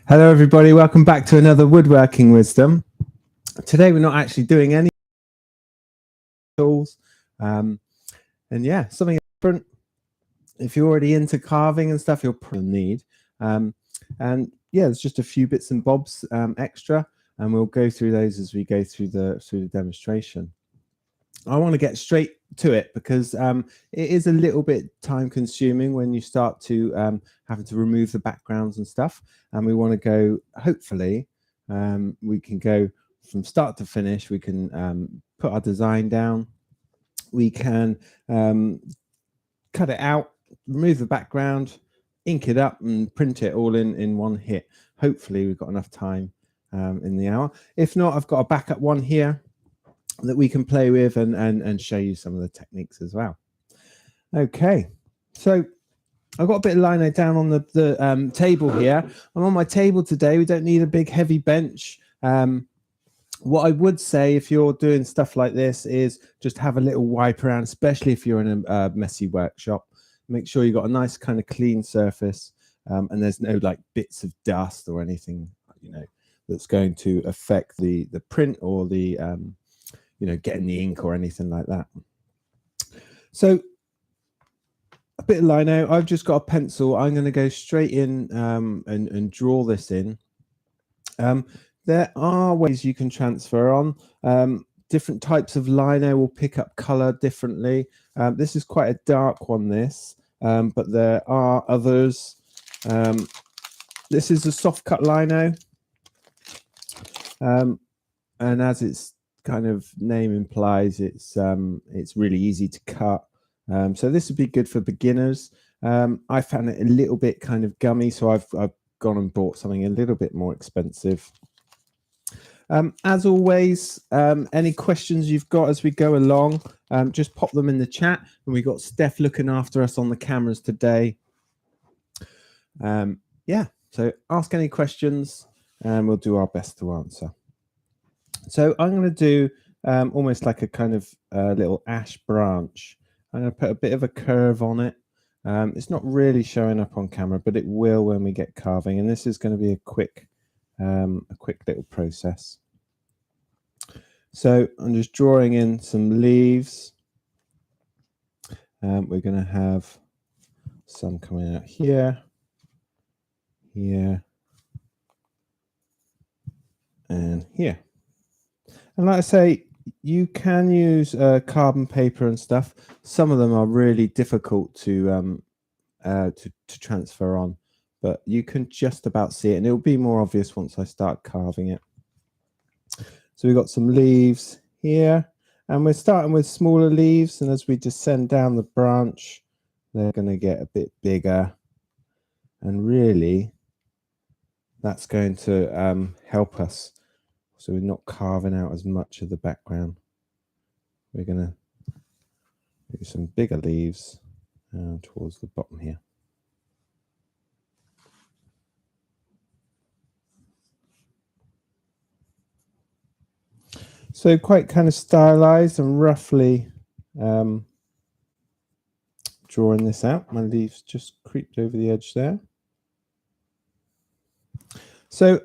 Hello everybody, welcome back to another Woodworking Wisdom. Today we're not actually doing any tools, and yeah, something different. If you're already into carving and stuff, you'll probably need. And yeah, there's just a few bits and bobs extra, and we'll go through those as we go through the demonstration. I want to get straight to it because it is a little bit time consuming when you start to having to remove the backgrounds and stuff, and we want to go, hopefully we can go from start to finish. We can put our design down, we can cut it out, remove the background, ink it up and print it all in one hit. Hopefully we've got enough time in the hour. If not, I've got a backup one here that we can play with and show you some of the techniques as well. Okay, so I've got a bit of lino down on the table here. I'm on my table today. We don't need a big heavy bench. What I would say if you're doing stuff like this is just have a little wipe around, especially if you're in a messy workshop. Make sure you've got a nice kind of clean surface and there's no like bits of dust or anything, you know, that's going to affect the print or the you know, getting the ink or anything like that. So a bit of lino. I've just got a pencil. I'm going to go straight in and draw this in. There are ways you can transfer on. Different types of lino will pick up color differently. This is quite a dark one, this, but there are others. This is a soft cut lino, and as its kind of name implies, it's really easy to cut. So this would be good for beginners. I found it a little bit kind of gummy, so I've gone and bought something a little bit more expensive. As always, any questions you've got as we go along, just pop them in the chat. And we've got Steph looking after us on the cameras today. Yeah, so ask any questions and we'll do our best to answer. So I'm going to do almost like a kind of little ash branch. I'm going to put a bit of a curve on it. It's not really showing up on camera, but it will when we get carving. And this is going to be a quick little process. So I'm just drawing in some leaves. We're going to have some coming out here, here, and here. And like I say, you can use carbon paper and stuff. Some of them are really difficult to transfer on, but you can just about see it, and it'll be more obvious once I start carving it. So we've got some leaves here, and we're starting with smaller leaves, and as we descend down the branch, they're going to get a bit bigger, and really that's going to help us. So we're not carving out as much of the background. We're going to do some bigger leaves towards the bottom here. So quite kind of stylized and roughly drawing this out. My leaves just creeped over the edge there. So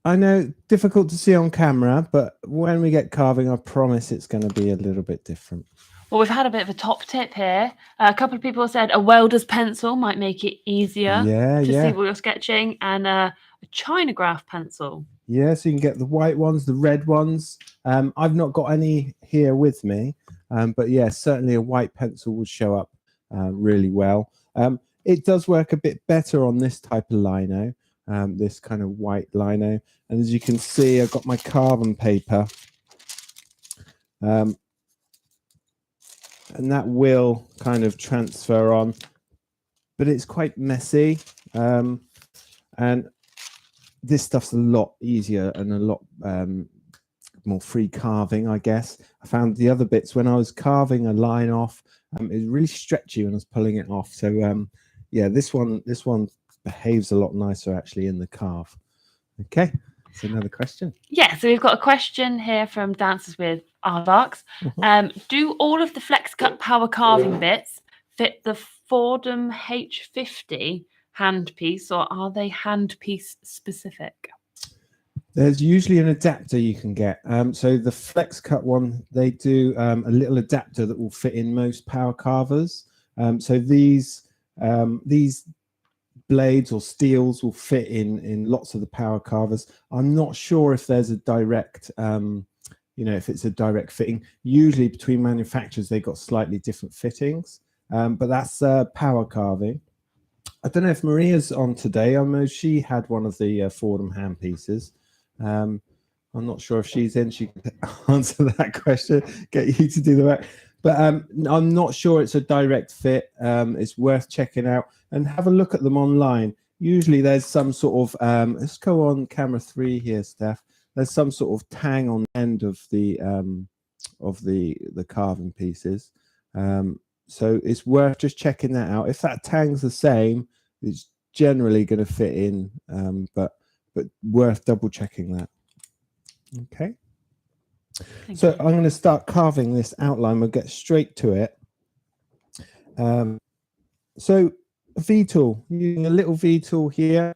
I know difficult to see on camera, but when we get carving, I promise it's going to be a little bit different. Well, we've had a bit of a top tip here. A couple of people said a welder's pencil might make it easier to see what you're sketching, and a Chinograph pencil. Yeah, so you can get the white ones, the red ones. I've not got any here with me, but yeah, certainly a white pencil would show up really well. It does work a bit better on this type of lino. This kind of white lino, and as you can see, I've got my carbon paper, and that will kind of transfer on, but it's quite messy, and this stuff's a lot easier and a lot more free carving, I guess. I found the other bits when I was carving a line off, it was really stretchy when I was pulling it off. So yeah, this one behaves a lot nicer actually in the carve. Okay, so another question. Yeah, so we've got a question here from Dancers with Aardvarks. Do all of the Flexcut power carving bits fit the Fordham H50 handpiece, or are they handpiece specific? There's usually an adapter you can get. So the Flexcut one, they do a little adapter that will fit in most power carvers. So these blades or steels will fit in lots of the power carvers. I'm not sure if there's a direct, if it's a direct fitting. Usually between manufacturers, they've got slightly different fittings, but that's power carving. I don't know if Maria's on today. I know she had one of the Fordham handpieces. I'm not sure if she's in. She can answer that question, get you to do the work. But I'm not sure it's a direct fit. It's worth checking out and have a look at them online. Usually there's some sort of, let's go on camera 3 here, Steph. There's some sort of tang on the end of the carving pieces. So it's worth just checking that out. If that tang's the same, it's generally going to fit in, but worth double checking that. Okay. So I'm going to start carving this outline. We'll get straight to it. So a V-tool, using a little V-tool here.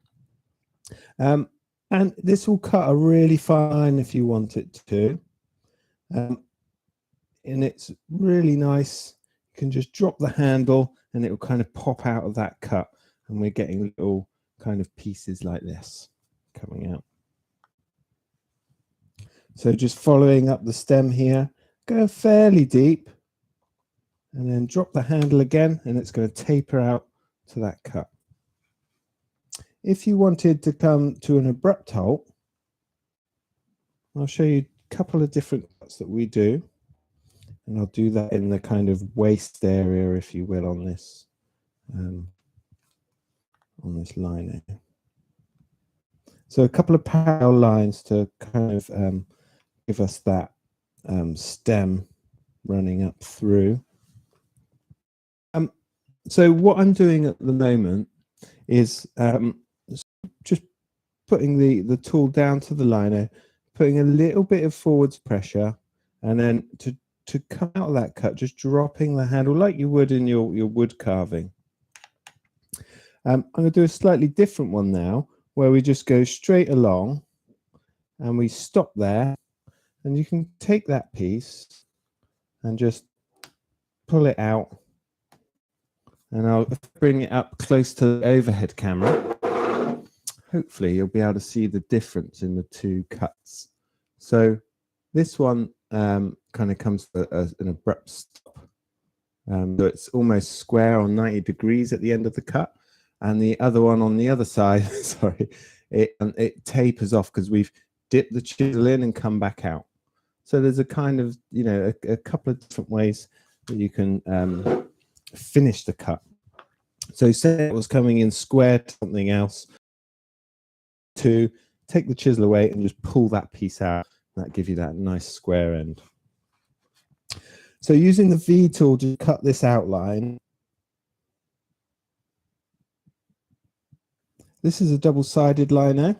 And this will cut a really fine line if you want it to. And it's really nice. You can just drop the handle and it will kind of pop out of that cut. And we're getting little kind of pieces like this coming out. So just following up the stem here, go fairly deep, and then drop the handle again, and it's going to taper out to that cut. If you wanted to come to an abrupt halt, I'll show you a couple of different cuts that we do, and I'll do that in the kind of waist area, if you will, on this line here. So a couple of parallel lines to kind of give us that stem running up through. So what I'm doing at the moment is just putting the tool down to the liner, putting a little bit of forwards pressure, and then to come out of that cut, just dropping the handle like you would in your wood carving. I'm going to do a slightly different one now, where we just go straight along and we stop there. And you can take that piece and just pull it out. And I'll bring it up close to the overhead camera. Hopefully you'll be able to see the difference in the two cuts. So this one kind of comes to an abrupt stop. So it's almost square on 90 degrees at the end of the cut. And the other one on the other side, sorry, it tapers off because we've dipped the chisel in and come back out. So there's a kind of, a couple of different ways that you can finish the cut. So say it was coming in square to something else, to take the chisel away and just pull that piece out. That gives you that nice square end. So using the V tool to cut this outline, this is a double-sided liner.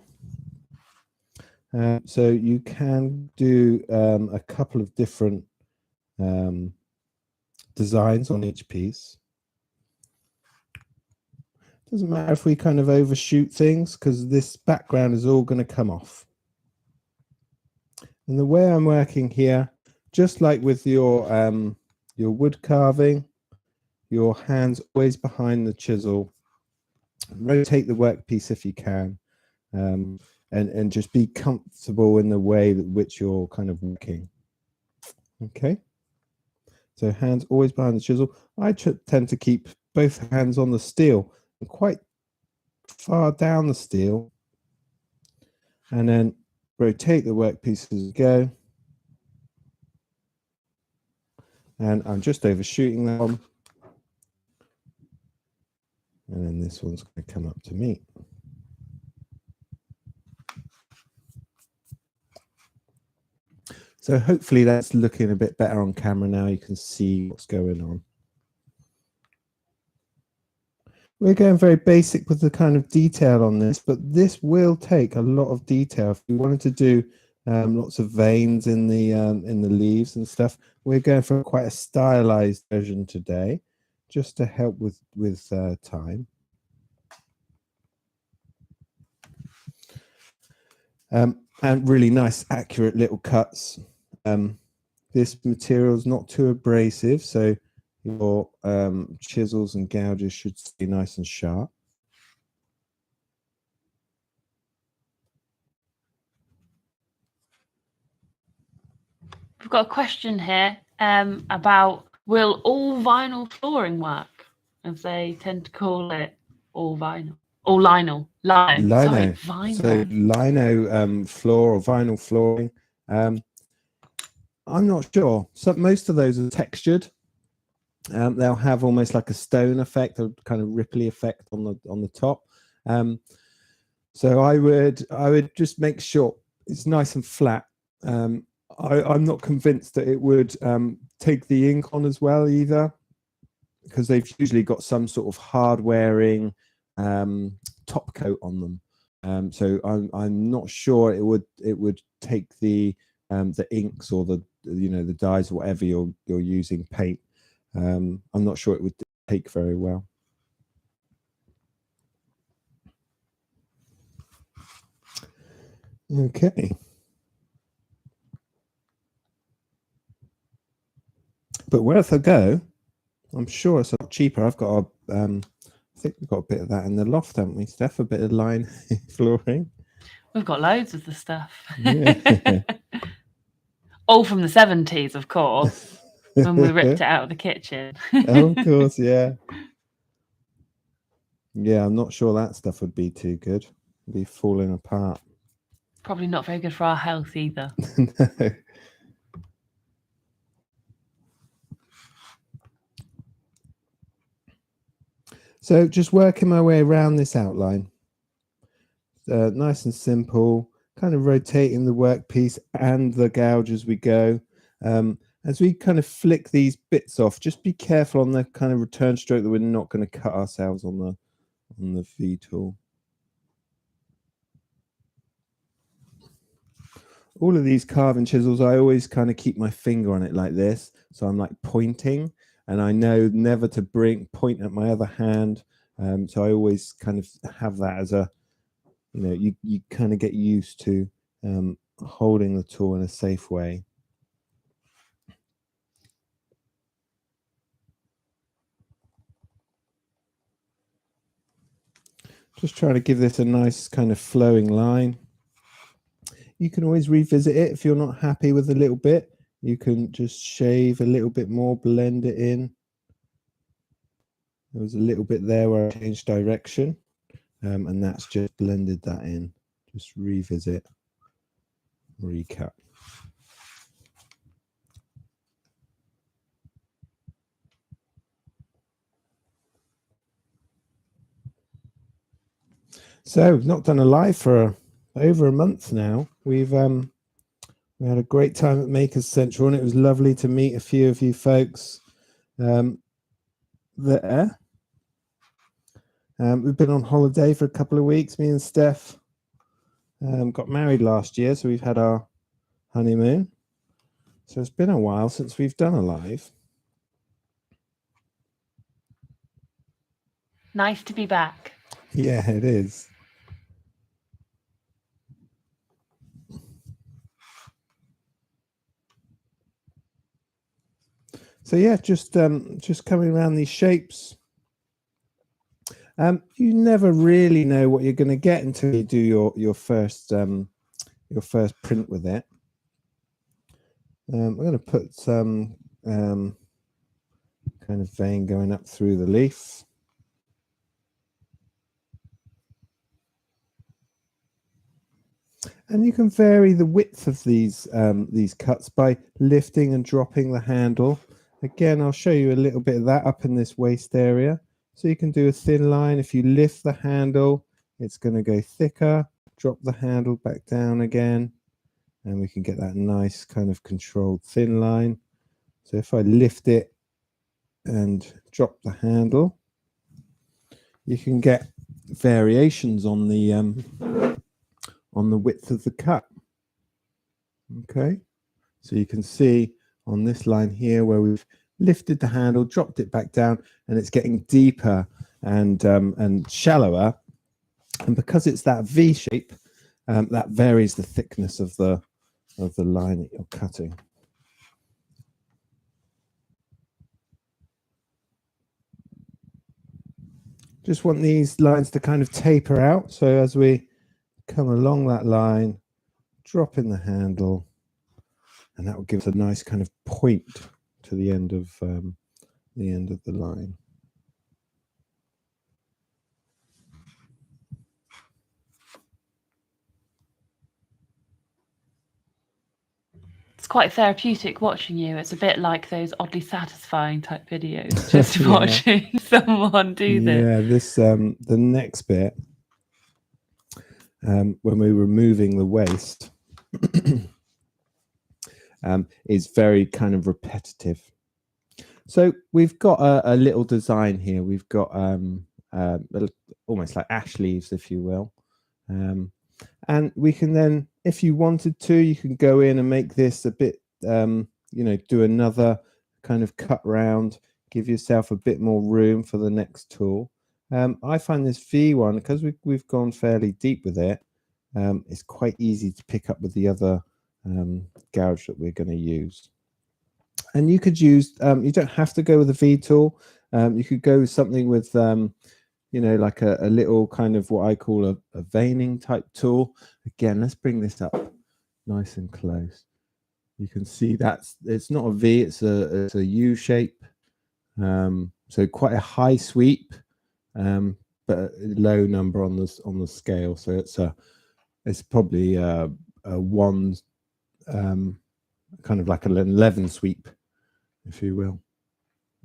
So you can do a couple of different designs on each piece. Doesn't matter if we kind of overshoot things because this background is all going to come off. And the way I'm working here, just like with your wood carving, your hand's always behind the chisel. Rotate the workpiece if you can. And just be comfortable in the way that which you're kind of working. Okay. So hands always behind the chisel. I tend to keep both hands on the steel and quite far down the steel. And then rotate the workpiece as you go. And I'm just overshooting that one. And then this one's going to come up to meet. So hopefully that's looking a bit better on camera now. You can see what's going on. We're going very basic with the kind of detail on this, but this will take a lot of detail. If we wanted to do lots of veins in the leaves and stuff, we're going for quite a stylized version today, just to help with time. and really nice, accurate little cuts. This material is not too abrasive, so your chisels and gouges should stay nice and sharp. We've got a question here about, will all vinyl flooring work? As they tend to call it, all vinyl. All lino. Lino. Sorry, vinyl. So lino floor or vinyl flooring. I'm not sure. So most of those are textured. They'll have almost like a stone effect, a kind of ripply effect on the top. So I would just make sure it's nice and flat. I'm not convinced that it would take the ink on as well either, because they've usually got some sort of hard wearing top coat on them. So I'm not sure it would take the inks or the the dyes, whatever you're using, paint. I'm not sure it would take very well. Okay. But worth a go. I'm sure it's a lot cheaper. I've got I think we've got a bit of that in the loft, haven't we, Steph? A bit of line flooring. We've got loads of the stuff. Yeah. All from the 70s, of course, when we ripped it out of the kitchen. Oh, of course, yeah. Yeah, I'm not sure that stuff would be too good. It'd be falling apart. Probably not very good for our health either. No. So just working my way around this outline. Nice and simple, kind of rotating the workpiece and the gouge as we go. As we kind of flick these bits off, just be careful on the kind of return stroke that we're not going to cut ourselves on the V tool. All of these carving chisels, I always kind of keep my finger on it like this. So I'm like pointing, and I know never to point at my other hand. So I always kind of have that as a, you kind of get used to holding the tool in a safe way. Just trying to give this a nice kind of flowing line. You can always revisit it if you're not happy with a little bit. You can just shave a little bit more, blend it in. There was a little bit there where I changed direction, and that's just blended that in. Just revisit, recut. So we've not done a live for over a month now. We had a great time at Makers Central, and it was lovely to meet a few of you folks there. We've been on holiday for a couple of weeks. Me and Steph got married last year, so we've had our honeymoon. So it's been a while since we've done a live. Nice to be back. Yeah, it is. So yeah, just coming around these shapes. You never really know what you're going to get until you do your first print with it. I'm going to put some kind of vein going up through the leaf. And you can vary the width of these cuts by lifting and dropping the handle. Again, I'll show you a little bit of that up in this waist area. So you can do a thin line. If you lift the handle, it's going to go thicker. Drop the handle back down again, and we can get that nice kind of controlled thin line. So if I lift it and drop the handle, you can get variations on the width of the cut. Okay, so you can see on this line here where we've lifted the handle, dropped it back down, and it's getting deeper and shallower. And because it's that V shape, that varies the thickness of the line that you're cutting. Just want these lines to kind of taper out. So as we come along that line, drop in the handle, and that will give us a nice kind of point to the end of the line. It's quite therapeutic watching you. It's a bit like those oddly satisfying type videos, just Yeah. watching someone do this. Yeah, this the next bit, when we're removing the waste, is very kind of repetitive. So we've got a little design here. We've got almost like ash leaves, if you will. And we can then, if you wanted to, you can go in and make this a bit, you know, do another kind of cut round, give yourself a bit more room for the next tool. I find this V one, because we've gone fairly deep with it, it's quite easy to pick up with the other gouge that we're going to use. And you could use, you don't have to go with a V tool. You could go with something with, you know, like a little kind of what I call a veining type tool. Again, let's bring this up nice and close. You can see it's not a V, it's a U shape. So quite a high sweep, but a low number on the scale. So it's probably a 1, kind of like an 11 sweep, if you will.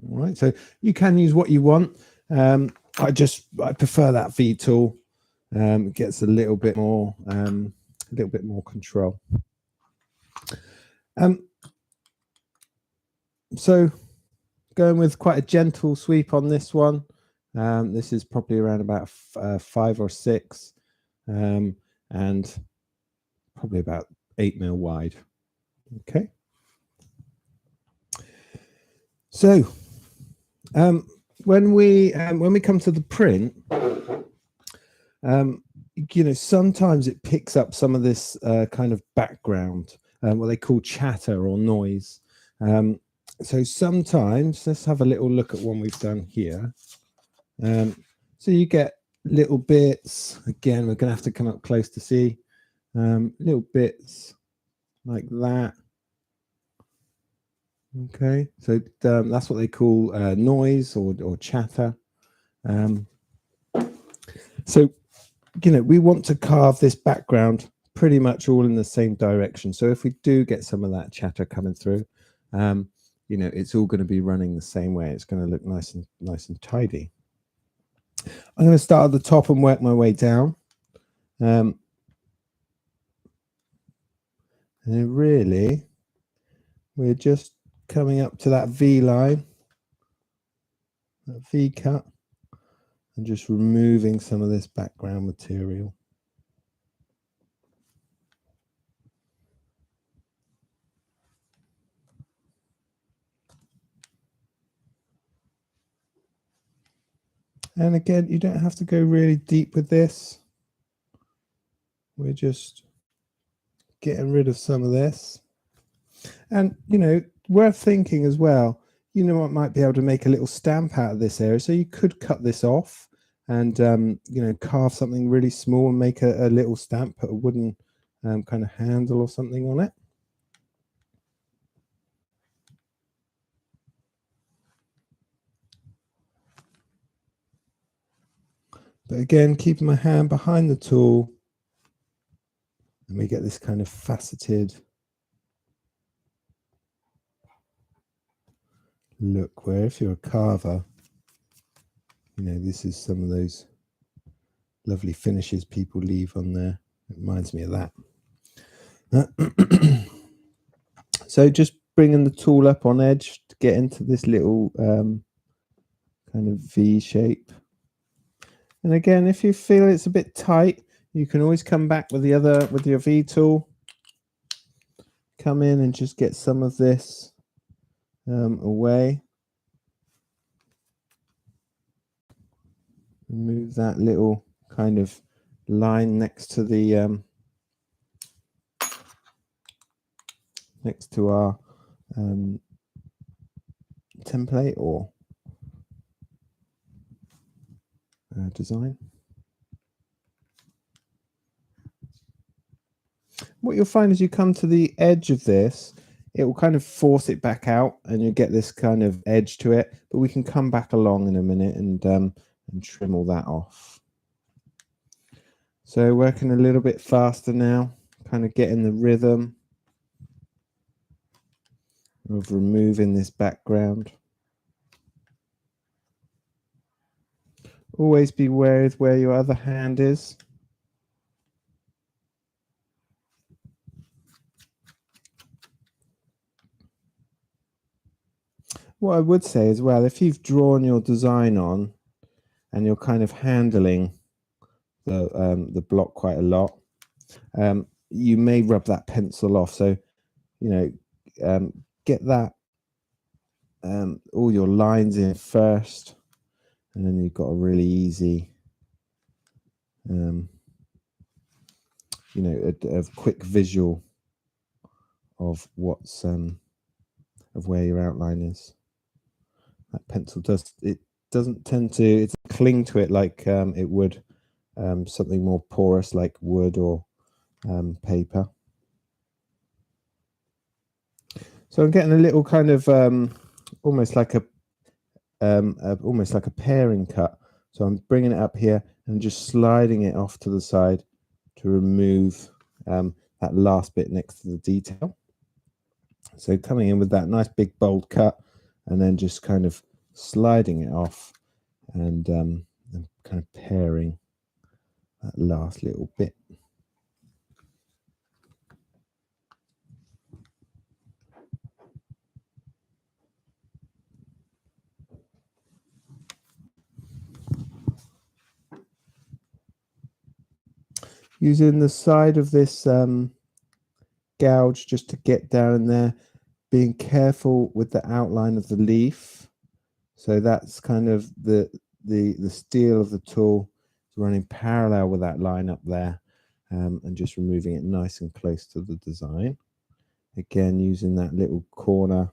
All right, so you can use what you want. I prefer that V tool. It gets a little bit more control. So going with quite a gentle sweep on this one. This is probably around about 5 or 6, and probably about 8 mil wide. Okay. So when we come to the print, you know, sometimes it picks up some of this kind of background, what they call chatter or noise. So sometimes, let's have a little look at one we've done here. So you get little bits. Again, we're going to have to come up close to see little bits like that. Okay, so that's what they call noise or chatter. So, you know, we want to carve this background pretty much all in the same direction. So if we do get some of that chatter coming through, you know, it's all going to be running the same way. It's going to look nice and tidy. I'm going to start at the top and work my way down. And really, we're just coming up to that V line, that V cut, and just removing some of this background material. And again, you don't have to go really deep with this. We're just getting rid of some of this. And, you know, worth thinking as well, you know, what might be able to make a little stamp out of this area. So you could cut this off and, you know, carve something really small and make a little stamp, put a wooden kind of handle or something on it. But again, keeping my hand behind the tool, and we get this kind of faceted look where if you're a carver, you know, this is some of those lovely finishes people leave on there. It reminds me of that. So just bringing the tool up on edge to get into this little kind of V shape. And again, if you feel it's a bit tight, you can always come back with your V tool. Come in and just get some of this away. Remove that little kind of line next to the next to our template or design. What you'll find as you come to the edge of this, it will kind of force it back out and you get this kind of edge to it, but we can come back along in a minute and trim all that off. So working a little bit faster now, kind of getting the rhythm of removing this background. Always be wary of where your other hand is. What I would say as well, if you've drawn your design on and you're kind of handling the block quite a lot, you may rub that pencil off. So, you know, get that all your lines in first, and then you've got a really easy, you know, a quick visual of what's of where your outline is. That pencil doesn't tend to cling to it like it would something more porous like wood or paper. So I'm getting a little kind of almost like a pairing cut. So I'm bringing it up here and just sliding it off to the side to remove that last bit next to the detail. So coming in with that nice big bold cut and then just kind of sliding it off and kind of pairing that last little bit. Using the side of this gouge just to get down in there, being careful with the outline of the leaf. So that's kind of the steel of the tool is running parallel with that line up there, and just removing it nice and close to the design. Again, using that little corner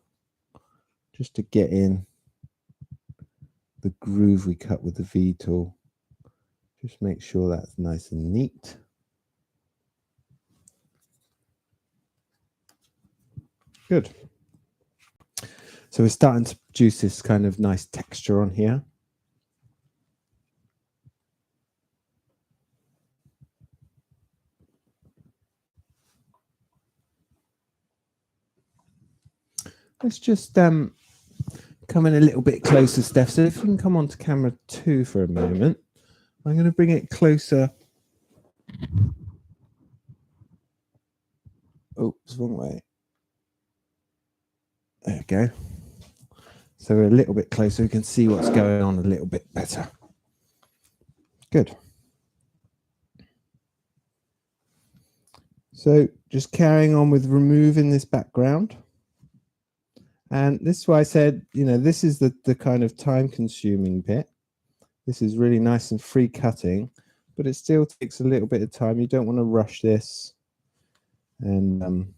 just to get in the groove we cut with the V tool. Just make sure that's nice and neat. Good. So we're starting to produce this kind of nice texture on here. Let's just come in a little bit closer, Steph. So if you can come on to camera 2 for a moment. I'm going to bring it closer. Oops, wrong way. There we go. So we're a little bit closer. We can see what's going on a little bit better. Good. So just carrying on with removing this background. And this is why I said, you know, this is the kind of time-consuming bit. This is really nice and free cutting, but it still takes a little bit of time. You don't want to rush this. And,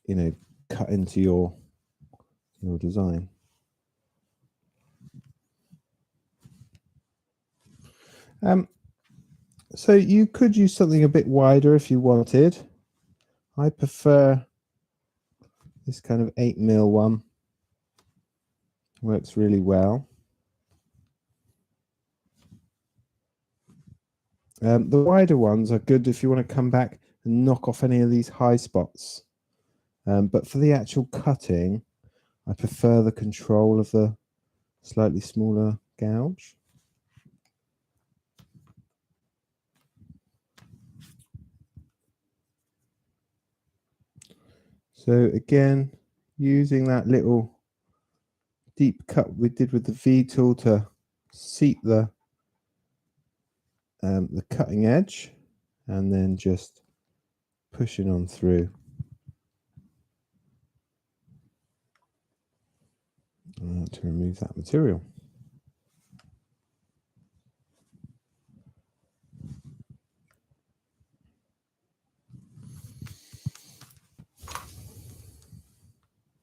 you know, cut into your design. So you could use something a bit wider if you wanted. I prefer this kind of 8mm one. Works really well. The wider ones are good if you want to come back and knock off any of these high spots. But for the actual cutting, I prefer the control of the slightly smaller gouge. So again, using that little deep cut we did with the V tool to seat the cutting edge, and then just pushing on through to remove that material.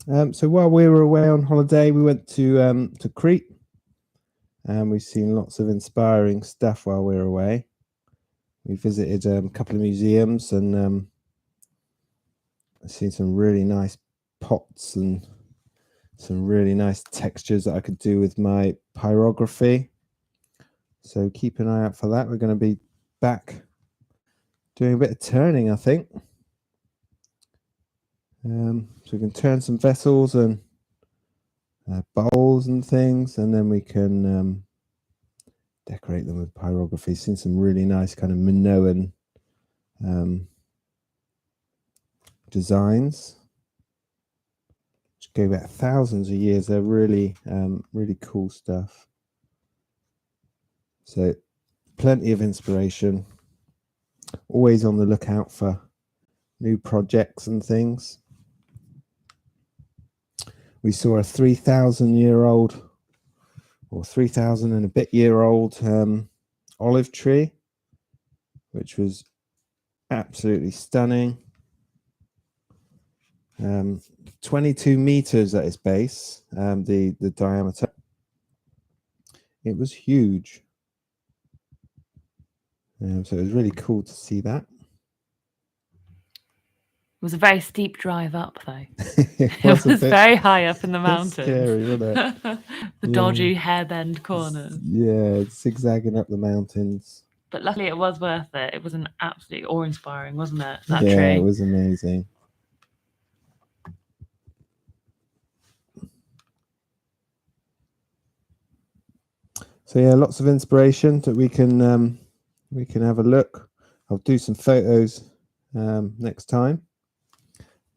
So while we were away on holiday, we went to Crete, and we've seen lots of inspiring stuff while we were away. We visited a couple of museums and seen some really nice pots and some really nice textures that I could do with my pyrography. So keep an eye out for that. We're going to be back doing a bit of turning, I think. So we can turn some vessels and bowls and things, and then we can decorate them with pyrography. Seen some really nice kind of Minoan designs, which go back thousands of years. They're really, really cool stuff. So plenty of inspiration. Always on the lookout for new projects and things. We saw a 3,000-year-old or 3,000 and a bit year old olive tree, which was absolutely stunning. 22 meters at its base, the diameter. It was huge. So it was really cool to see that. It was a very steep drive up, though. It was very high up in the mountains. Scary, wasn't it? The dodgy hairbend corners. Yeah, it's zigzagging up the mountains. But luckily, it was worth it. It was an absolutely awe-inspiring, wasn't it? That yeah, tree. It was amazing. So yeah, lots of inspiration that we can have a look. I'll do some photos next time.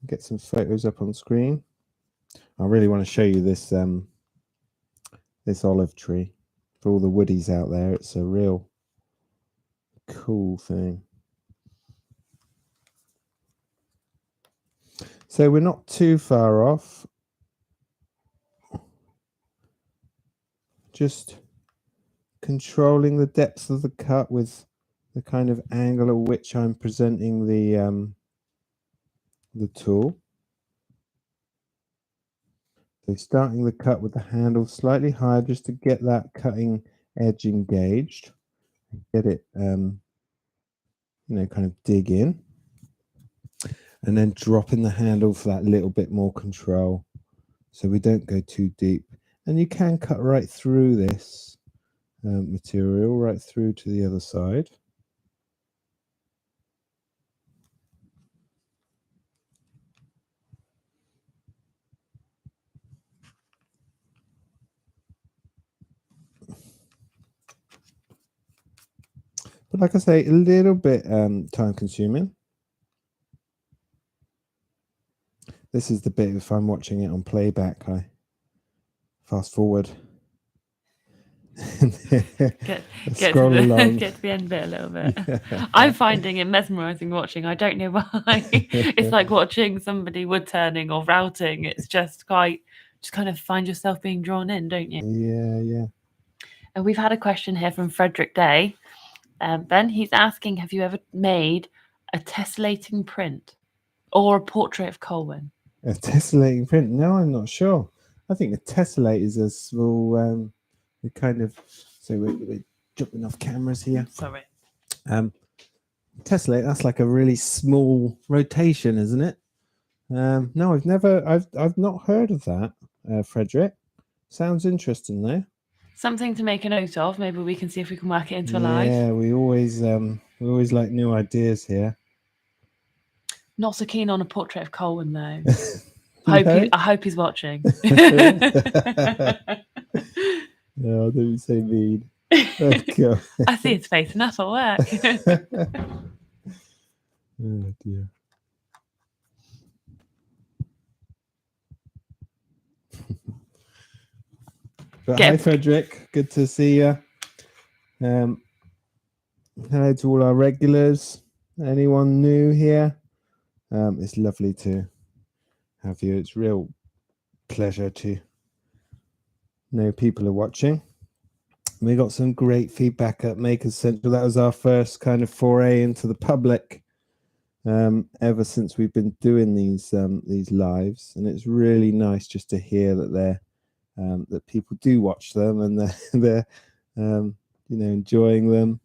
Get some photos up on screen. I really want to show you this this olive tree for all the woodies out there. It's a real cool thing. So we're not too far off. Just controlling the depth of the cut with the kind of angle at which I'm presenting the tool. So starting the cut with the handle slightly higher just to get that cutting edge engaged. Get it, kind of dig in. And then dropping the handle for that little bit more control so we don't go too deep. And you can cut right through this material, right through to the other side. But like I say, a little bit time consuming. This is the bit, if I'm watching it on playback, I fast forward. get to the end bit a little bit. Yeah. I'm finding it mesmerizing watching. I don't know why. It's like watching somebody wood turning or routing. It's just kind of find yourself being drawn in, don't you? Yeah. And we've had a question here from Frederick Day. Ben, he's asking, have you ever made a tessellating print or a portrait of Colwin? A tessellating print? No, I'm not sure. I think a tessellate is a small, kind of. So we're jumping off cameras here. Sorry. Tessellate. That's like a really small rotation, isn't it? No, I've not heard of that, Frederick. Sounds interesting though. Something to make a note of. Maybe we can see if we can work it into a live. Yeah, we always like new ideas here. Not so keen on a portrait of Colwin though. I hope he's watching. No, don't say mean. Oh, I see his face and that'll work. Oh dear. But hi Frederick, good to see you. Hello to all our regulars. Anyone new here? It's lovely to have you. It's a real pleasure to know people are watching. We got some great feedback at Makers Central. That was our first kind of foray into the public ever since we've been doing these lives, and it's really nice just to hear that they're that people do watch them and they're enjoying them.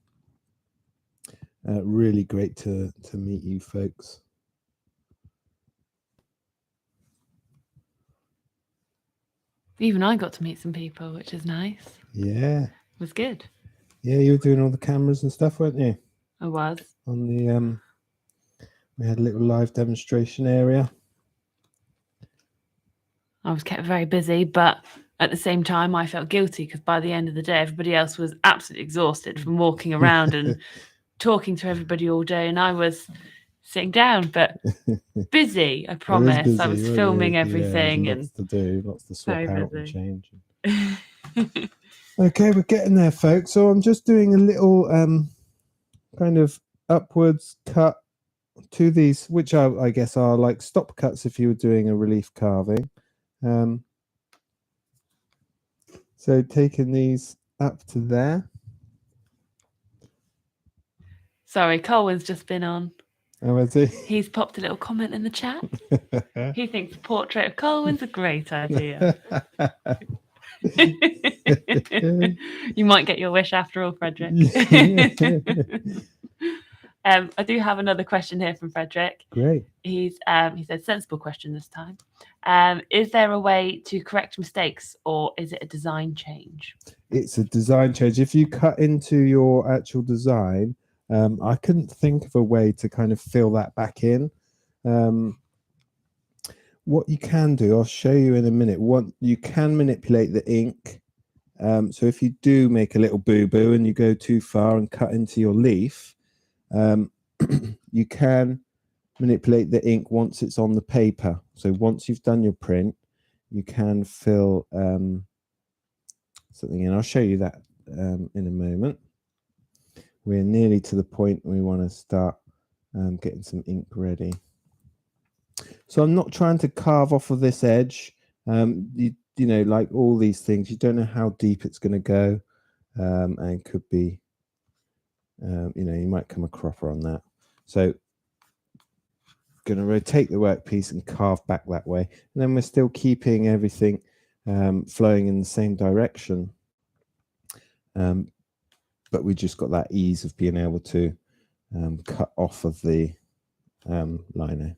Really great to meet you folks. Even I got to meet some people, which is nice. Yeah, It was good. Yeah, you were doing all the cameras and stuff, weren't you? I was. On the we had a little live demonstration area. I was kept very busy, but at the same time, I felt guilty because by the end of the day, everybody else was absolutely exhausted from walking around and talking to everybody all day, and I was sitting down, but busy. I promise. Busy, I was filming everything, lots to do, lots to swap out and change. Okay, we're getting there, folks. So I'm just doing a little kind of upwards cut to these, which I guess are like stop cuts if you were doing a relief carving. So taking these up to there. Sorry, Colwin's just been on. Oh, is he? He's popped a little comment in the chat. He thinks a portrait of Colwin's a great idea. You might get your wish after all, Frederick. I do have another question here from Frederick. Great. He said sensible question this time. Is there a way to correct mistakes, or is it a design change? It's a design change. If you cut into your actual design, I couldn't think of a way to kind of fill that back in. What you can do, I'll show you in a minute. You can manipulate the ink. So if you do make a little boo-boo and you go too far and cut into your leaf, you can manipulate the ink once it's on the paper. So once you've done your print, you can fill something in. I'll show you that in a moment. We're nearly to the point we want to start getting some ink ready. So I'm not trying to carve off of this edge. You know, like all these things, you don't know how deep it's going to go, and could be, you know, you might come a cropper on that. So going to rotate the workpiece and carve back that way, and then we're still keeping everything flowing in the same direction, but we just got that ease of being able to cut off of the lino.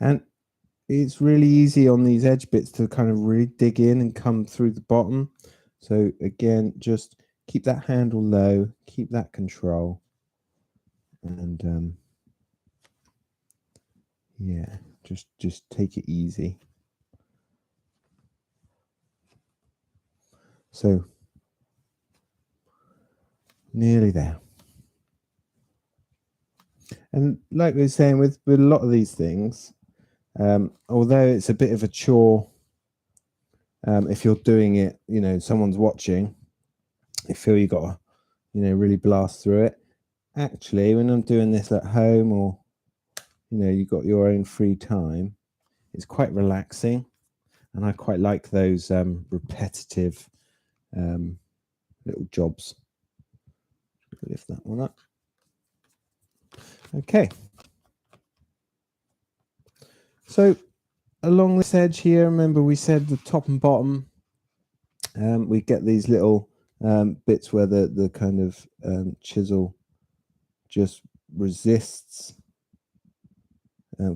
And it's really easy on these edge bits to kind of really dig in and come through the bottom. So again, just keep that handle low, keep that control, and yeah, just take it easy. So nearly there. And like we were saying, with a lot of these things, although it's a bit of a chore, if you're doing it, you know, someone's watching, you feel you got to, you know, really blast through it. Actually, when I'm doing this at home, or, you know, you've got your own free time, it's quite relaxing. And I quite like those repetitive little jobs. Lift that one up. Okay. So along this edge here, remember we said the top and bottom, we get these little bits where the kind of chisel just resists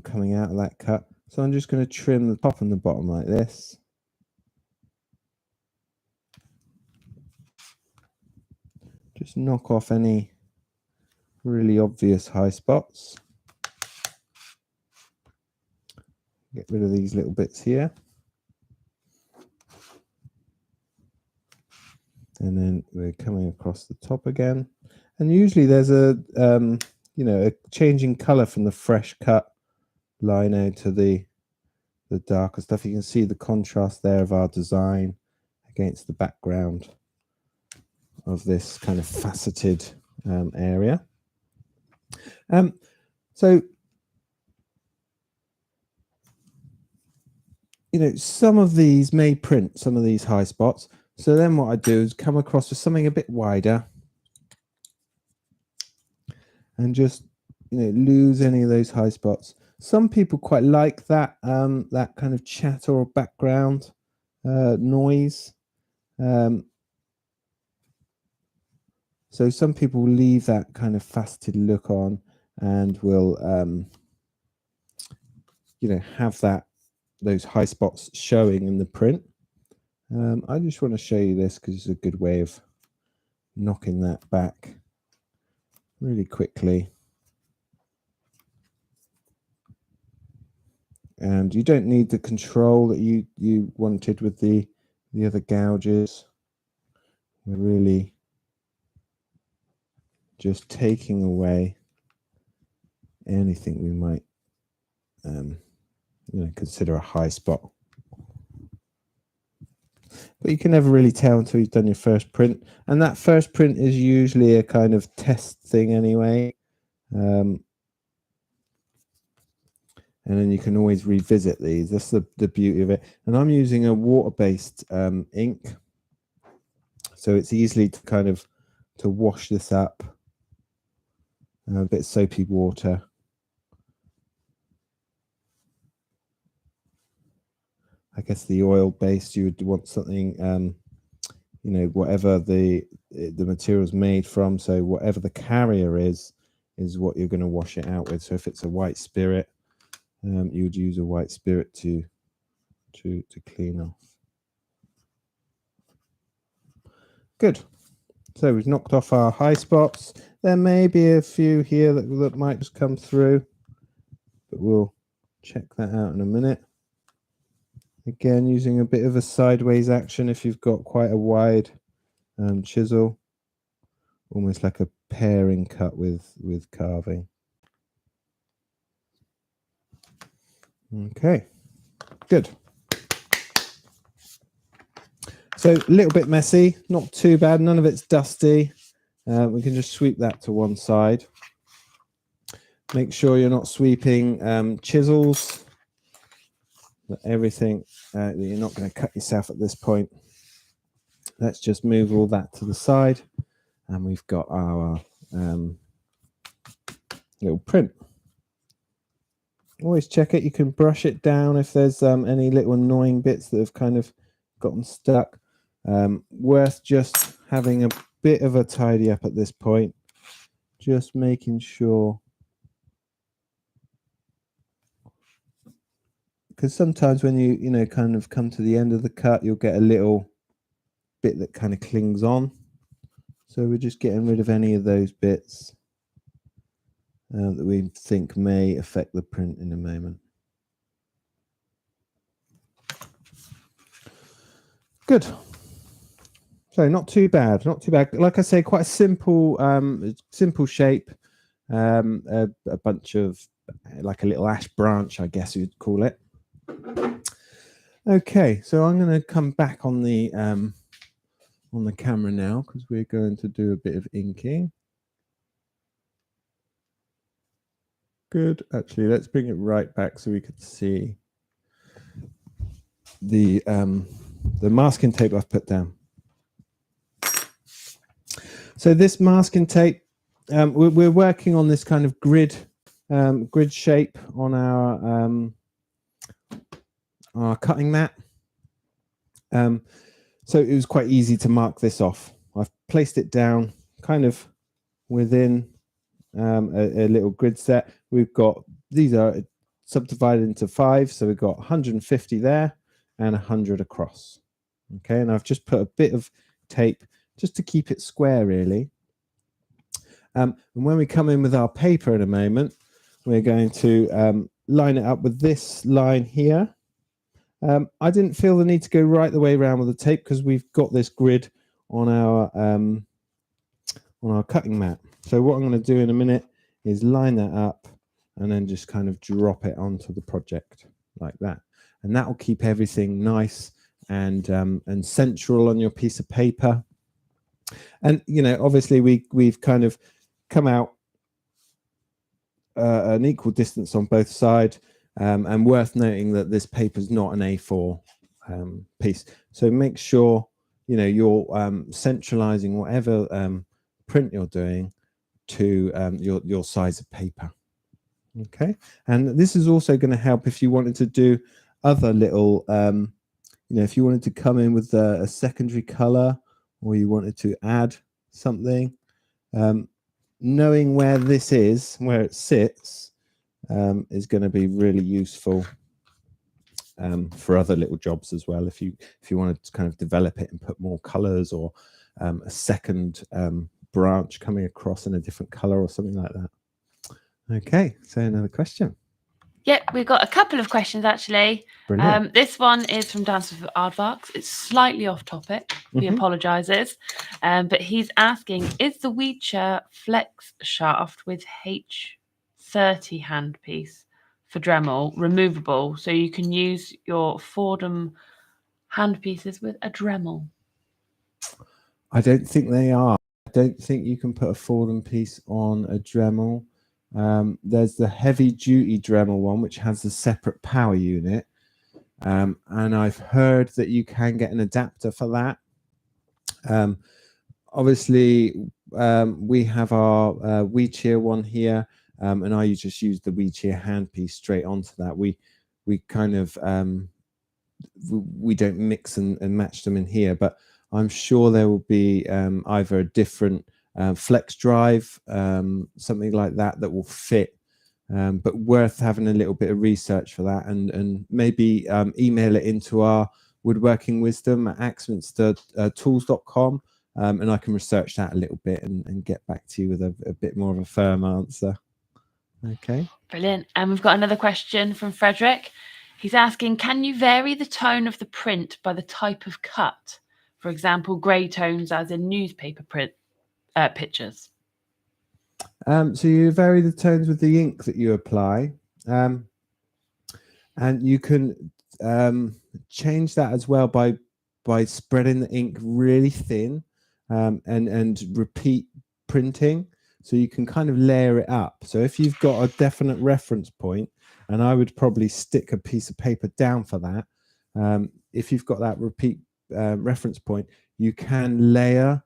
coming out of that cut. So I'm just going to trim the top and the bottom like this. Just knock off any really obvious high spots. Get rid of these little bits here. And then we're coming across the top again. And usually there's a, you know, a changing color from the fresh cut lino to the darker stuff. You can see the contrast there of our design against the background of this kind of faceted area. So you know, some of these may print some of these high spots. So then what I do is come across with something a bit wider and just, you know, lose any of those high spots. Some people quite like that, that kind of chatter or background noise. So some people will leave that kind of faceted look on and will, you know, have those high spots showing in the print. I just want to show you this because it's a good way of knocking that back really quickly. And you don't need the control that you wanted with the other gouges. We're really just taking away anything we might you know, consider a high spot. But you can never really tell until you've done your first print, and that first print is usually a kind of test thing anyway. And then you can always revisit these. That's the beauty of it. And I'm using a water-based ink, so it's easily to kind of to wash this up. A bit soapy water. I guess the oil-based, you would want something, you know, whatever the material's made from. So whatever the carrier is what you're going to wash it out with. So if it's a white spirit, you would use a white spirit to clean off. Good. So we've knocked off our high spots. There may be a few here that might just come through, but we'll check that out in a minute. Again, using a bit of a sideways action if you've got quite a wide chisel, almost like a pairing cut with carving. Okay, good. So a little bit messy, not too bad. None of it's dusty. We can just sweep that to one side. Make sure you're not sweeping chisels. Everything that you're not going to cut yourself at this point. Let's just move all that to the side, and we've got our little print. Always check it. You can brush it down if there's any little annoying bits that have kind of gotten stuck. Worth just having a bit of a tidy up at this point, just making sure, because sometimes when you know kind of come to the end of the cut, you'll get a little bit that kind of clings on. So we're just getting rid of any of those bits that we think may affect the print in a moment. Good. So not too bad, not too bad. Like I say, quite a simple shape. A bunch of, like a little ash branch, I guess you'd call it. Okay, so I'm going to come back on the camera now because we're going to do a bit of inking. Good. Actually, let's bring it right back so we can see the masking tape I've put down. So this masking tape, we're working on this kind of grid shape on our cutting mat. So it was quite easy to mark this off. I've placed it down kind of within a little grid set. We've got, these are subdivided into 5, so we've got 150 there and 100 across. Okay, and I've just put a bit of tape just to keep it square, really. And when we come in with our paper in a moment, we're going to line it up with this line here. I didn't feel the need to go right the way around with the tape because we've got this grid on our cutting mat. So what I'm going to do in a minute is line that up and then just kind of drop it onto the project like that. And that will keep everything nice and central on your piece of paper. And, you know, obviously we've kind of come out an equal distance on both sides. And worth noting that this paper is not an A4 piece. So make sure, you know, you're centralizing whatever print you're doing to your size of paper. Okay, and this is also going to help if you wanted to do other little, you know, if you wanted to come in with a secondary color, or you wanted to add something, knowing where this is, where it sits, is going to be really useful for other little jobs as well. If you wanted to kind of develop it and put more colors, or a second branch coming across in a different color or something like that. Okay, so another question. Yep, we've got a couple of questions actually. Brilliant. This one is from Dancer for Aardvarks. It's slightly off topic. He apologises. But he's asking, is the Weecher flex shaft with H30 handpiece for Dremel removable so you can use your Fordham handpieces with a Dremel? I don't think they are. I don't think you can put a Fordham piece on a Dremel. There's the heavy duty Dremel one, which has a separate power unit. And I've heard that you can get an adapter for that. Obviously, we have our Weecher one here, and I just use the Weecher handpiece straight onto that. We kind of we don't mix and match them in here, but I'm sure there will be either a different flex drive, something like that, that will fit. But worth having a little bit of research for that, and maybe email it into our woodworking wisdom at axminstertools.com, and I can research that a little bit and get back to you with a bit more of a firm answer. Okay. Brilliant. And we've got another question from Frederick. He's asking, can you vary the tone of the print by the type of cut? For example, grey tones as in newspaper print pictures. So you vary the tones with the ink that you apply, and you can change that as well by spreading the ink really thin, and repeat printing, so you can kind of layer it up. So if you've got a definite reference point, and I would probably stick a piece of paper down for that, if you've got that repeat reference point, you can layer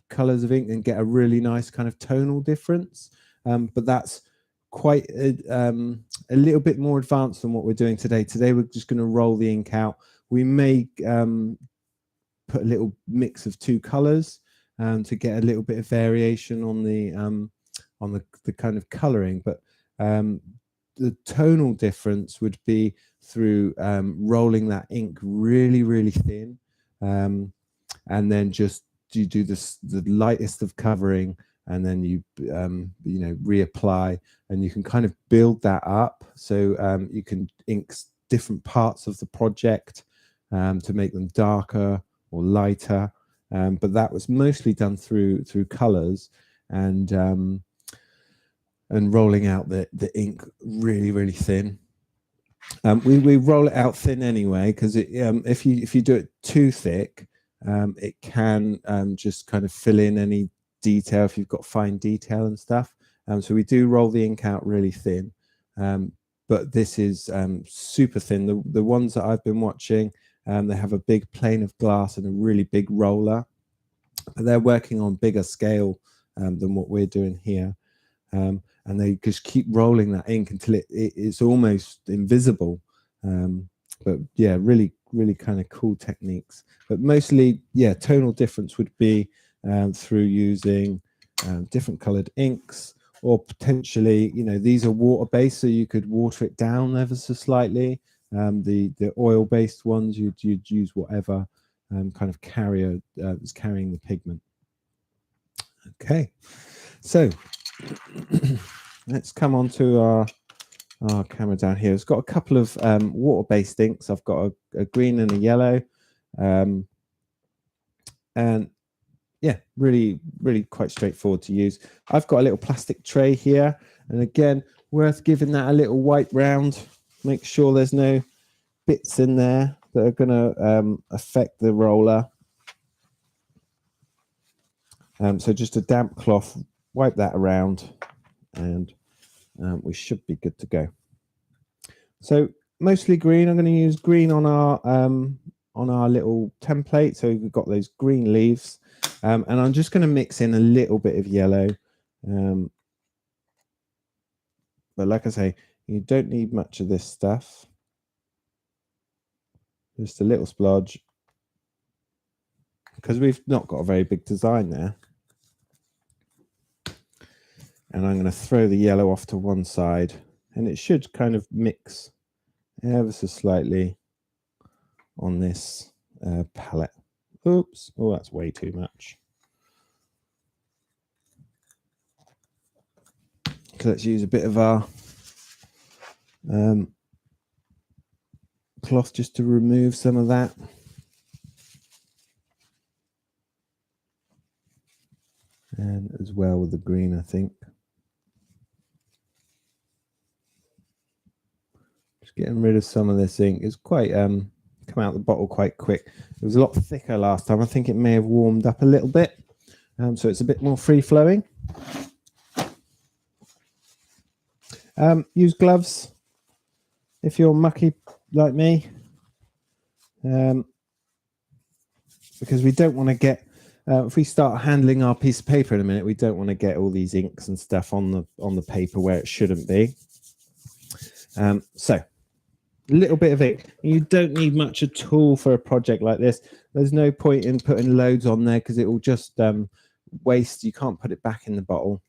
colors of ink and get a really nice kind of tonal difference, but that's quite a little bit more advanced than what we're doing today. Today we're just going to roll the ink out. We may put a little mix of two colors to get a little bit of variation on the kind of coloring, but the tonal difference would be through rolling that ink really thin, and then just you do the lightest of covering, and then you reapply, and you can kind of build that up. So you can ink different parts of the project to make them darker or lighter, but that was mostly done through colors and rolling out the ink really thin. We roll it out thin anyway, because if you do it too thick, it can just kind of fill in any detail if you've got fine detail and stuff. So we do roll the ink out really thin, but this is super thin. The ones that I've been watching, they have a big plane of glass and a really big roller, but they're working on bigger scale than what we're doing here. And they just keep rolling that ink until it's almost invisible. But yeah, really kind of cool techniques. But mostly, yeah, tonal difference would be through using different colored inks, or potentially, these are water based, so you could water it down ever so slightly. The oil based ones, you'd use whatever kind of carrier is carrying the pigment. Okay, so let's come on to our camera down here. It's got a couple of water-based inks. I've got a green and a yellow, and yeah, really quite straightforward to use. I've got a little plastic tray here, and again, worth giving that a little wipe round. Make sure there's no bits in there that are going to affect the roller. So just a damp cloth, wipe that around, and we should be good to go. So mostly green. I'm going to use green on our little template. So we've got those green leaves, and I'm just going to mix in a little bit of yellow. But like I say, you don't need much of this stuff. Just a little splodge, because we've not got a very big design there. And I'm going to throw the yellow off to one side, and it should kind of mix ever so slightly on this palette. Oops, oh, that's way too much. So let's use a bit of our cloth just to remove some of that. And as well with the green, I think. Just getting rid of some of this ink. It's quite come out the bottle quite quick. It was a lot thicker last time. I think it may have warmed up a little bit. So it's a bit more free flowing. Use gloves if you're mucky like me, because we don't want to get if we start handling our piece of paper in a minute, we don't want to get all these inks and stuff on the paper where it shouldn't be. So a little bit of ink. You don't need much at all for a project like this. There's no point in putting loads on there because it will just waste. You can't put it back in the bottle.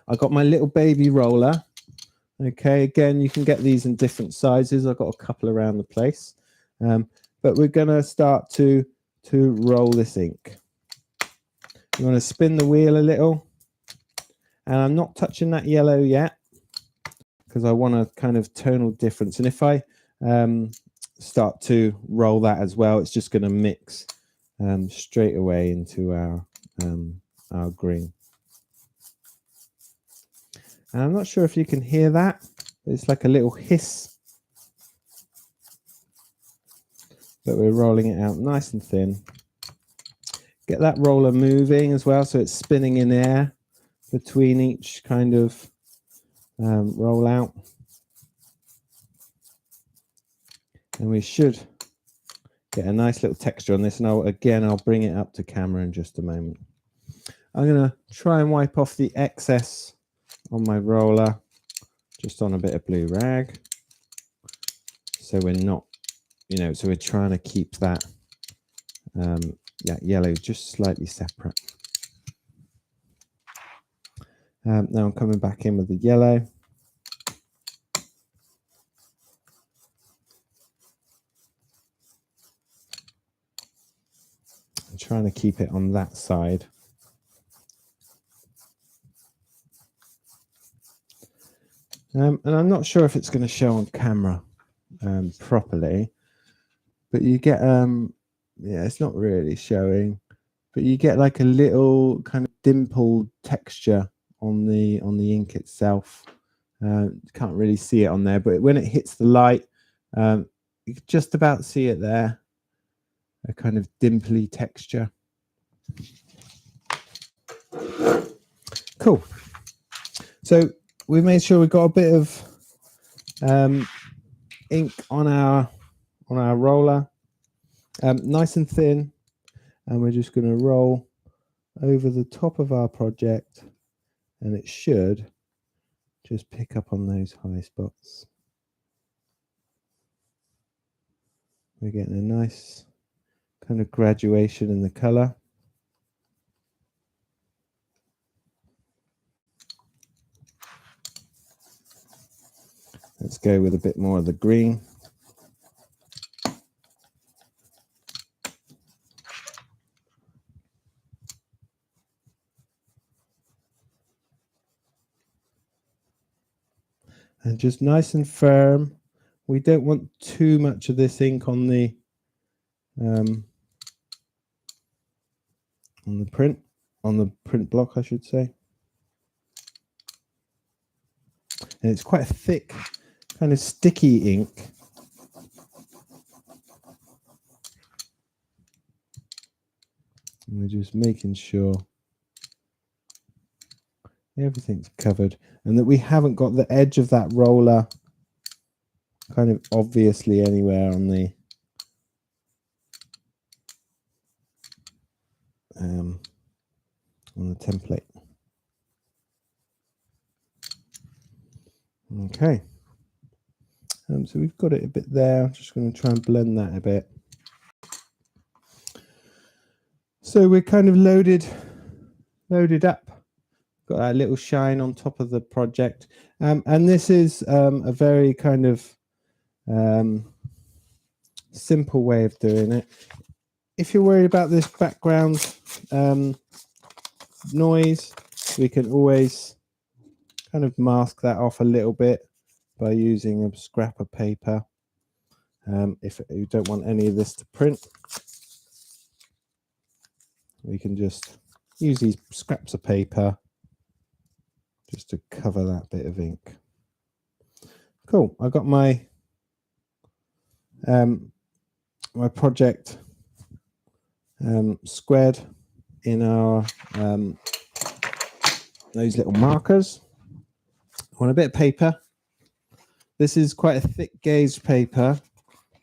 I got my little baby roller. Okay, again, you can get these in different sizes. I've got a couple around the place. But we're going to start to roll this ink. You want to spin the wheel a little. And I'm not touching that yellow yet because I want a kind of tonal difference. And if I start to roll that as well, it's just going to mix straight away into our green. And I'm not sure if you can hear that. It's like a little hiss. But we're rolling it out nice and thin. Get that roller moving as well, so it's spinning in air between each kind of roll out. And we should get a nice little texture on this. And I'll bring it up to camera in just a moment. I'm going to try and wipe off the excess on my roller, just on a bit of blue rag, so we're not, so we're trying to keep that yellow just slightly separate. Now I'm coming back in with the yellow. I'm trying to keep it on that side. And I'm not sure if it's going to show on camera properly, but you get, it's not really showing, but you get like a little kind of dimpled texture on the ink itself. You can't really see it on there, but when it hits the light, you can just about see it there, a kind of dimply texture. Cool. So we made sure we got a bit of ink on our roller, nice and thin, and we're just going to roll over the top of our project, and it should just pick up on those high spots. We're getting a nice kind of graduation in the color. Let's go with a bit more of the green. And just nice and firm. We don't want too much of this ink on the print block, I should say. And it's quite a thick, kind of sticky ink. And we're just making sure everything's covered and that we haven't got the edge of that roller kind of obviously anywhere on the template. Okay. So we've got it a bit there. I'm just going to try and blend that a bit. So we're kind of loaded up. Got that little shine on top of the project. And this is a very kind of simple way of doing it. If you're worried about this background noise, we can always kind of mask that off a little bit by using a scrap of paper. If you don't want any of this to print, we can just use these scraps of paper just to cover that bit of ink. Cool. I got my my project squared in our those little markers. I want a bit of paper. This is quite a thick gauge paper,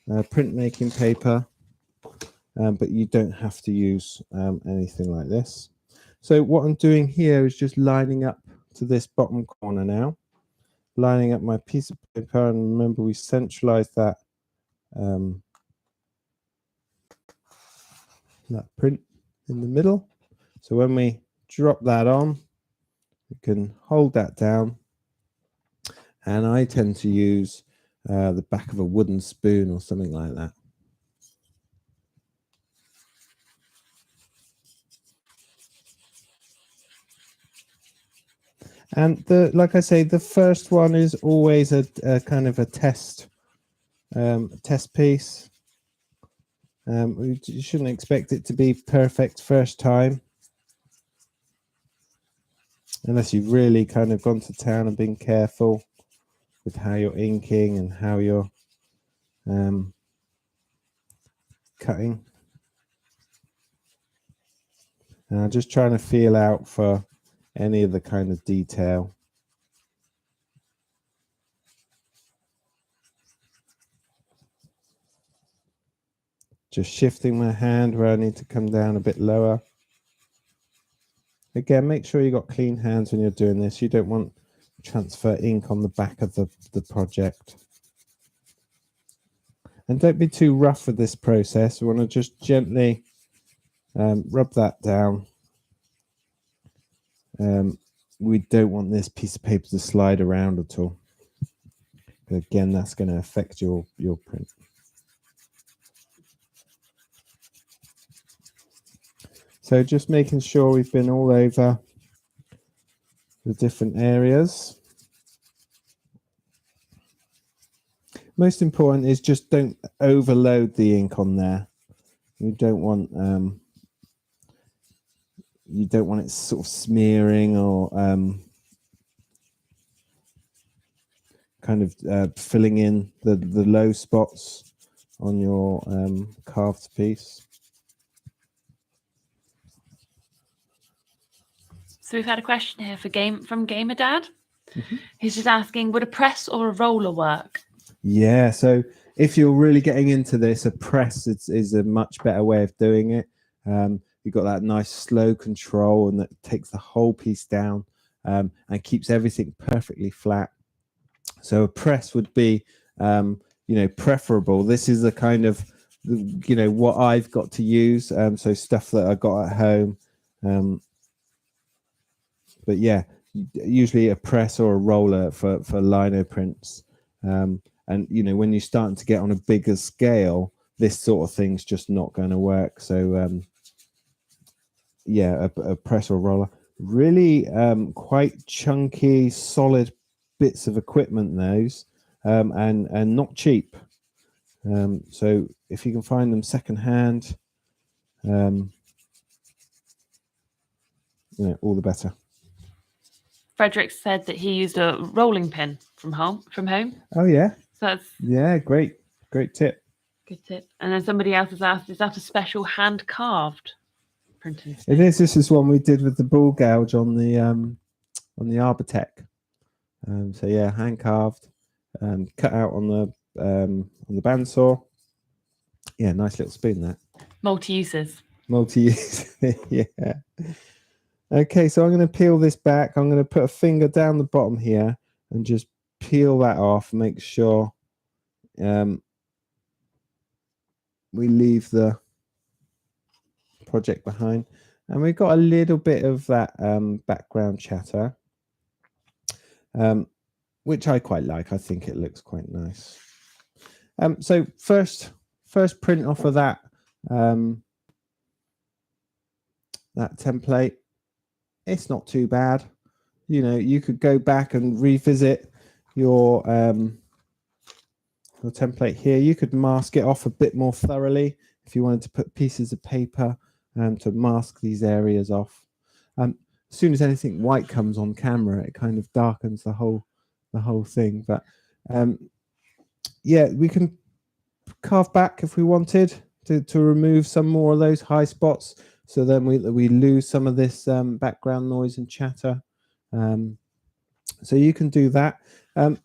printmaking paper, but you don't have to use anything like this. So what I'm doing here is just lining up to this bottom corner now, lining up my piece of paper, and remember we centralized that that print in the middle. So when we drop that on, we can hold that down, and I tend to use the back of a wooden spoon or something like that. And like I say, the first one is always a kind of a test piece. You shouldn't expect it to be perfect first time, unless you've really kind of gone to town and been careful with how you're inking and how you're cutting. And I'm just trying to feel out for any of the kind of detail. Just shifting my hand where I need to come down a bit lower. Again, make sure you've got clean hands when you're doing this. You don't want to transfer ink on the back of the project. And don't be too rough with this process. We want to just gently rub that down. We don't want this piece of paper to slide around at all. But again, that's going to affect your print. So just making sure we've been all over the different areas. Most important is just don't overload the ink on there. You don't want it sort of smearing or kind of filling in the low spots on your carved piece. So we've had a question here from Gamer Dad. He's just asking, would a press or a roller work? Yeah, so if you're really getting into this, a press is a much better way of doing it. You've got that nice slow control, and that takes the whole piece down and keeps everything perfectly flat. So a press would be, preferable. This is the kind of, what I've got to use. So stuff that I got at home. But yeah, usually a press or a roller for lino prints. And when you're starting to get on a bigger scale, this sort of thing's just not going to work. So yeah, a press or roller. Really quite chunky, solid bits of equipment, those, and not cheap. So if you can find them secondhand, all the better. Frederick said that he used a rolling pin from home. Oh yeah. So that's great tip. good tip. And then somebody else has asked, is that a special hand carved printing stick? It is. This is one we did with the ball gouge on the Arbotech. So yeah, hand carved, cut out on bandsaw. Yeah, nice little spoon there. Multi-uses. Multi-use. Yeah. Okay, so I'm going to peel this back. I'm going to put a finger down the bottom here and just peel that off. Make sure we leave the project behind. And we've got a little bit of that background chatter, which I quite like. I think it looks quite nice. So first print off of that that template. It's not too bad. You know, you could go back and revisit your template here. You could mask it off a bit more thoroughly if you wanted to put pieces of paper to mask these areas off. As soon as anything white comes on camera, it kind of darkens the whole thing. But yeah, we can carve back if we wanted to remove some more of those high spots, so then we lose some of this background noise and chatter. So you can do that.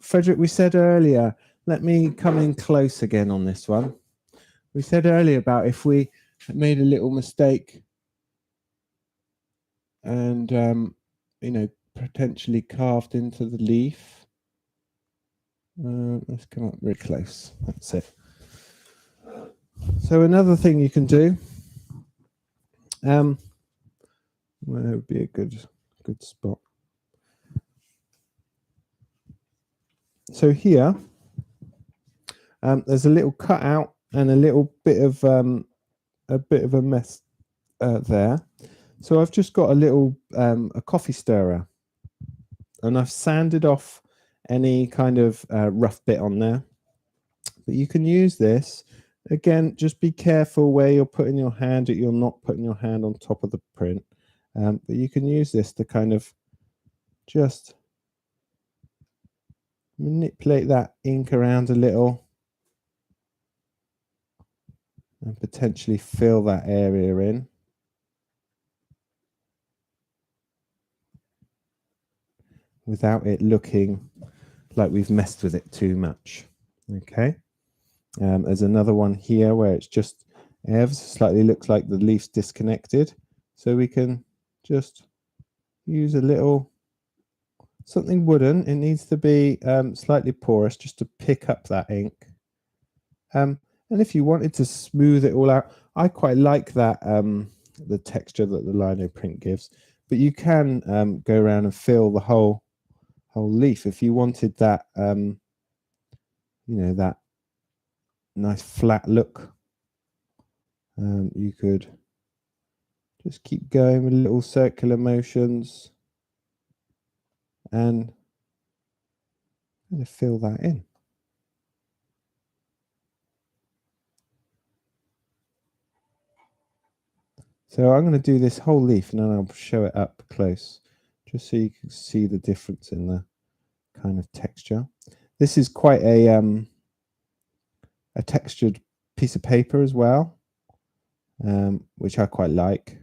Frederick, we said earlier, let me come in close again on this one. We said earlier about if we made a little mistake and you know, potentially carved into the leaf. Let's come up really close. That's it. So another thing you can do, where would be a good spot. So here, there's a little cutout and a little bit of a mess there. So I've just got a little a coffee stirrer, and I've sanded off any kind of rough bit on there. But you can use this. Again, just be careful where you're putting your hand, that you're not putting your hand on top of the print. But you can use this to kind of just manipulate that ink around a little and potentially fill that area in. Without it looking like we've messed with it too much. Okay. There's another one here where it's just ever so slightly looks like the leaf's disconnected. So we can just use a little something wooden. It needs to be slightly porous just to pick up that ink. And if you wanted to smooth it all out, I quite like that the texture that the Lino print gives. But you can go around and fill the whole leaf if you wanted that. You know, that nice flat look. You could just keep going with little circular motions and kind of fill that in. So I'm going to do this whole leaf and then I'll show it up close, just so you can see the difference in the kind of texture. This is quite a textured piece of paper as well, which I quite like.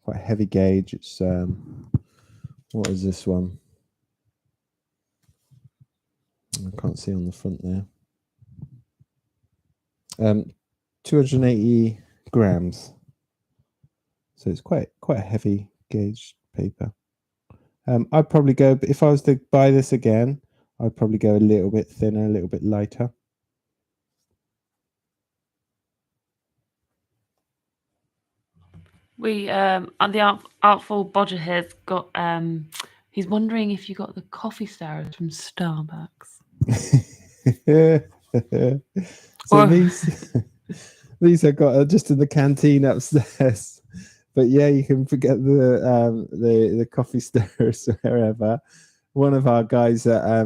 Quite heavy gauge. It's what is this one? I can't see on the front there. 280 grams. So it's quite a heavy gauge paper. I'd probably go, if I was to buy this again, I'd probably go a little bit thinner, a little bit lighter. We and the Artful Bodger here's got he's wondering if you got the coffee stirrers from Starbucks. So these I got just in the canteen upstairs. But yeah, you can forget the coffee stirrers wherever. One of our guys at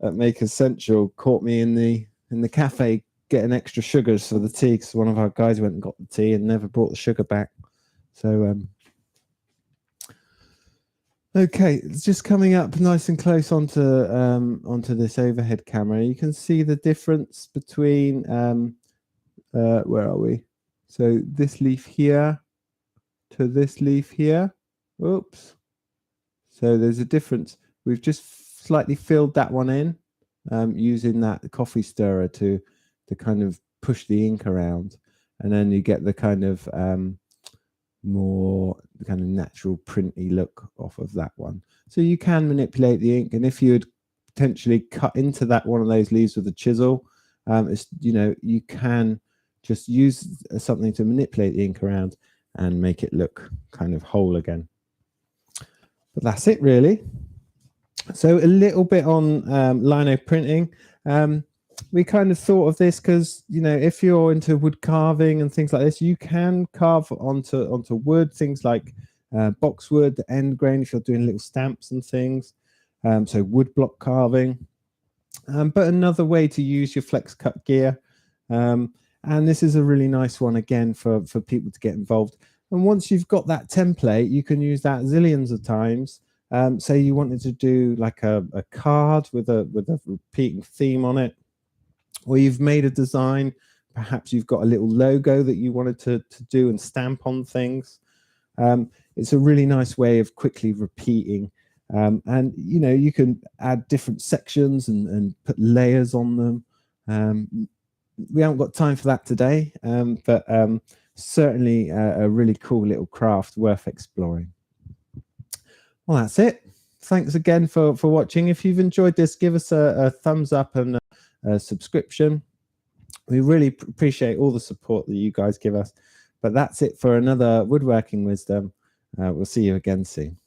Maker's Central caught me in the cafe getting extra sugars for the tea, because one of our guys went and got the tea and never brought the sugar back. So okay, it's just coming up nice and close onto this overhead camera. You can see the difference between where are we? So this leaf here to this leaf here. Oops. So there's a difference. We've just slightly filled that one in using that coffee stirrer to kind of push the ink around, and then you get the kind of more kind of natural printy look off of that one. So you can manipulate the ink, and if you would potentially cut into that one of those leaves with a chisel, it's, you know, you can just use something to manipulate the ink around and make it look kind of whole again. But that's it really. So a little bit on lino printing. We kind of thought of this because, you know, if you're into wood carving and things like this, you can carve onto wood, things like boxwood, the end grain, if you're doing little stamps and things. So wood block carving. But another way to use your Flexcut gear. And this is a really nice one, again, for people to get involved. And once you've got that template, you can use that zillions of times. Say you wanted to do like a card with a repeating theme on it, or you've made a design, perhaps you've got a little logo that you wanted to do and stamp on things. It's a really nice way of quickly repeating. And, you know, you can add different sections and put layers on them. We haven't got time for that today, but certainly a really cool little craft worth exploring. Well, that's it. Thanks again for watching. If you've enjoyed this, give us a thumbs up and a subscription. We really appreciate all the support that you guys give us. But that's it for another Woodworking Wisdom. We'll see you again soon.